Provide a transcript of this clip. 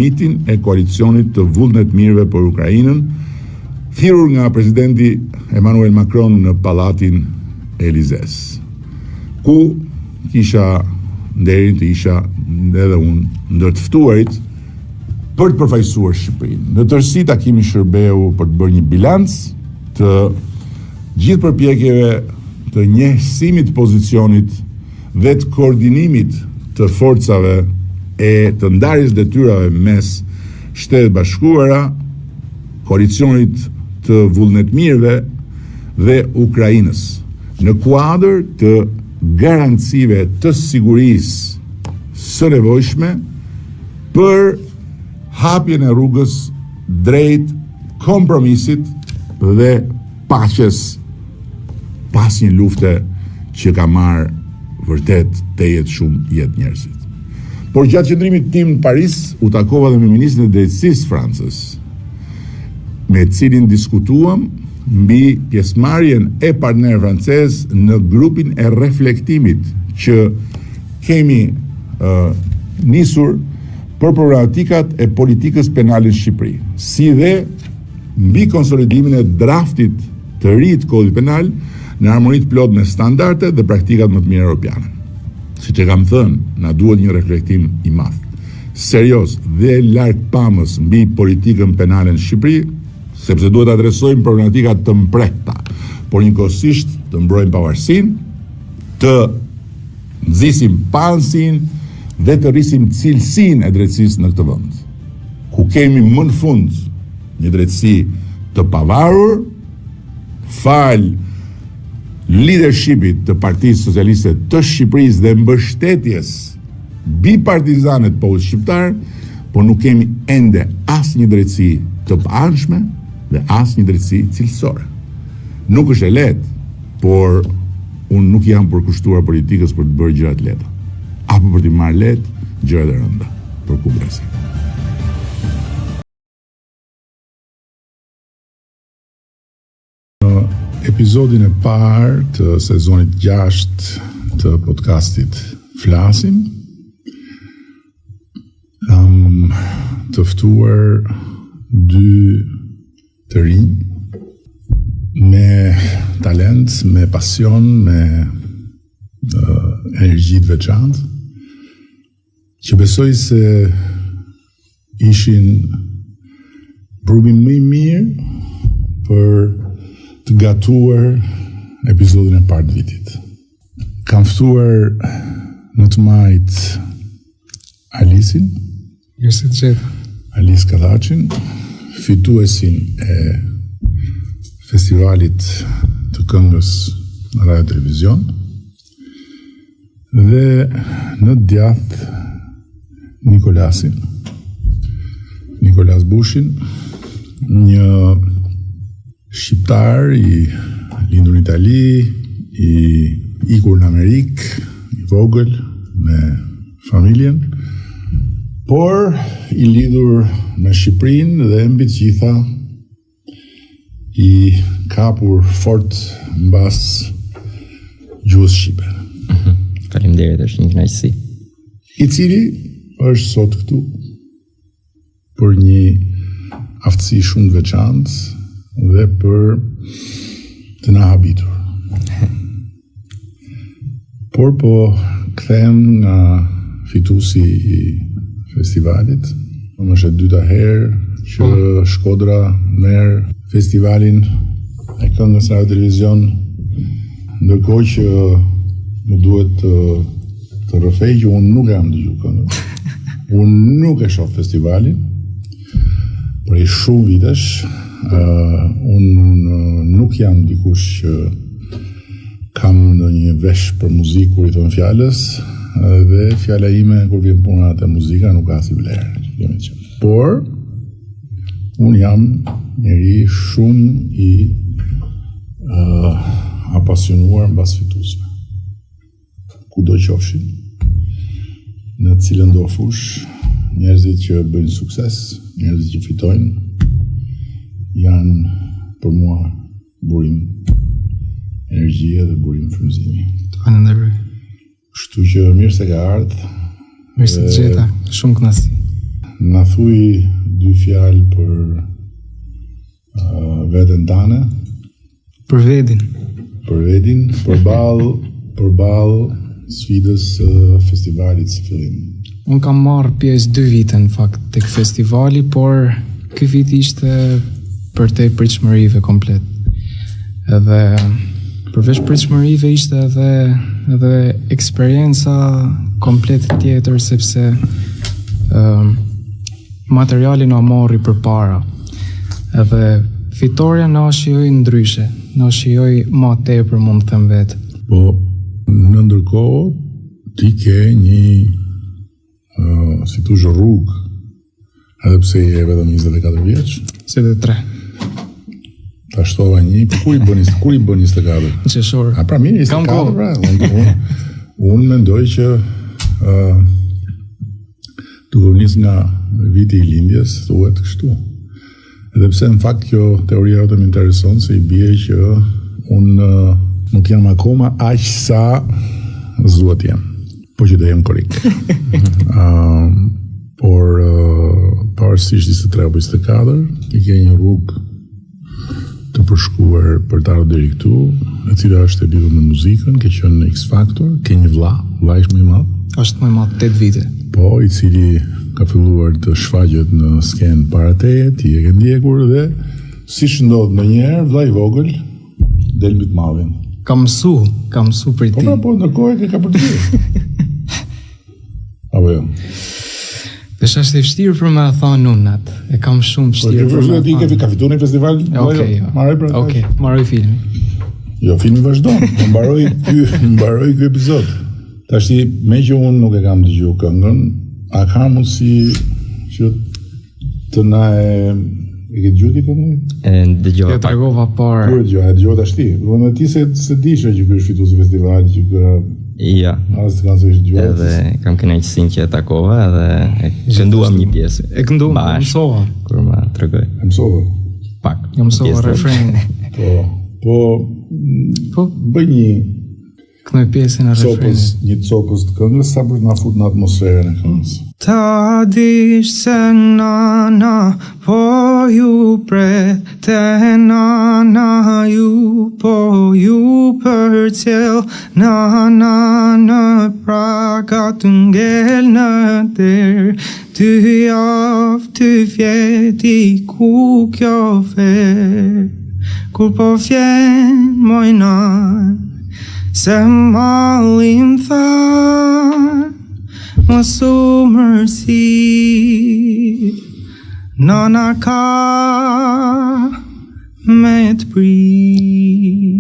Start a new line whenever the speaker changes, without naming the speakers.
samitin e koalicionit të vullnet mirëve për Ukrainën, thirrur nga presidenti Emmanuel Macron në Pallatin Elizes, ku kisha nderin të isha edhe unë ndër të ftuarit për të përfaqësuar Shqipërinë. Në tërësi takimi Shërbeu për të bërë një bilanc të gjithë përpjekjeve të njësimit pozicionit dhe të koordinimit të forcave e të ndarjes detyrave mes Shtetet Bashkuara, koalicionit të vullnetmirëve dhe Ukrainës, në kuadër të garancive të sigurisë së nevojshme për hapjen e rrugës drejt kompromisit dhe paqes pas një lufte që ka marrë vërtet të jetë shumë jetë njerëzit. Por gjatë qëndrimit tim në Paris, u takova dhe me ministrin e drejtësisë francez, me cilin diskutuam mbi pjesëmarrjen e partner francez në grupin e reflektimit që kemi nisur për problematikat e politikës penale në Shqipëri, si dhe mbi konsolidimin e draftit të ri të kodit penal në harmoni të plot me standardet dhe praktikat më të mira europiane. Siç e kam thënë, na duhet një reflektim i madh, serioz dhe larg pamës mbi politikën penale në Shqipëri, sepse duhet adresojmë problematikat të mprehta, por njëkohësisht të mbrojmë pavarësinë, të nxisim pamësinë dhe të rrisim cilësinë e drejtësisë në këtë vend, ku kemi më në fund një drejtësi të pavarur, fal leadershipit të Partisë Socialiste të Shqipërisë dhe mbështetjes bipartizane të popullit shqiptar, por nuk kemi ende asnjë drejtësi të paanshme dhe asnjë drejtësi cilësore. Nuk është e lehtë, por unë nuk jam përkushtuar politikës për të bërë gjëra të lehta, apo për të marrë lehtë gjërat e rënda për kundërshtim. Episodin e parë të sezonit 6 të podcastit Flasim, të ftuar dy të rinj me talent, me pasion, me energji të veçantë, që besoj se ishin brumi më i mirë për të gatuar episodin e parë të vitit. Kam ftuar në të majt Alisin, Alis Kadhaqin, fituesin e festivalit të këngës në Radio Televizion, dhe në djath Nikolas Bushin, një shqiptar i lindur në Itali, i ikur në Amerikë, i vogël me familjen, por i lidhur me Shqipërinë dhe mbi të gjitha i kapur fort mbas gjuhës shqipe.
Faleminderit, është një kënaqësi.
I cili është sot këtu për një aftësi shumë të veçantë dhe për të na habitur. Por po kthehem nga fituesi i festivalit. Më është e dyta herë që Shkodra merr festivalin e këngës në Radio Televizion, ndërkohë që më duhet të rrëfej që unë nuk jam dëgjuar këngën. Unë nuk e shoh festivalin prej shumë vitesh. Unë nuk jam dikush që kam ndonjë vesh për muzikë kur i thon fjalës, dhe fjala ime kur vjen puna te muzika nuk ka si vlerë. Por unë jam njeri shumë i apasionuar mbas fituesve. Kudo qofshin, në cilën do fush, njerëzit që bëjnë sukses, njerëzit që fitojnë, janë për mua burim energjie dhe burim frymëzimi.
Të falenderoj.
Kështu që mirë se ka ardhur.
Mirë se të gjeta, shumë kënaqësi.
na thuj 2 fjalë për veten tane,
Për vedin.
përballë sfidës së festivalit së fillim.
Unë kam marrë pjesë 2 vite në fakt tek festivali, por ky vit ishte për te pritshmërive komplet. Edhe përveç pritshmërive ishte edhe eksperienca komplet tjetër, sepse materiali na morri përpara. Edhe fitoria na shijoi ndryshe, na shijoi më tepër, mund të them vetë.
Po, në ndërkohë, ti ke një, si thush, rrugë, edhe pse je vetëm 24 vjeç.
23.
Ta shtova një, kur i bën 24?
Në qeshor.
A pra mirë, 24, pra. Unë mendoj që duke u nis nga viti i lindjes, thuhet kështu. Edhe pse në fakt kjo teoria jote më intereson, se i bie që unë nuk jam akoma aq sa zuat jam, po që do jem korrekt. Por pavarësisht 23 apo 24, i ke një rrugë të përshkuar për të ardhur deri këtu, e cila është e lidhur me muzikën, ke qenë në X Factor, ke një vlla ishte më i madh.
Është më i madh 8 vite.
Po, i cili ka filluar të shfaqet në skenë para teje, ti e ke ndjekur dhe siç ndodh ndonjëherë, vllai i vogël del mbi të madhin.
Kam mësu për ti.
Po, ndërkohë e ka për ty. Apo jo.
Dhe është e vështirë për me thonë nunat. E kam shumë vështirë për me
thonë. Ti ka fituar në festival?
Okej, marroj filmin.
Jo, filmi vazhdon. Mbaroj ky epizod. Tashti, me që unë nuk e kam dëgjuar këngën, a ka mundësi që të na e ke dëgjuar ti këngën?
Dëgjova
pak. E tregova parë.
Kur e dëgjova tashti. Unë ti se dishe që ky është fitues i festivalit, që ky
Ja.
As të kanë se ishtë gjuar.
Edhe kam kënaqësinë që e takova edhe e kënduam një pjesë.
E kënduam, mësova.
Kur më tregoj.
E mësova?
Pak.
Jo mësova refrenin.
Po, bëj një
këndoj pjesën e refrenit.
Një copës të këngës, sa për na fut në atmosferën e këngës.
Ta dish se nana po ju prete, nana ju po ju përcjell, nana në praga të ngel në der, ty javë të vjeti ku kjo fer, kur po vjen mojnan, se malim than, mos u mërsi, nana ka me të prit.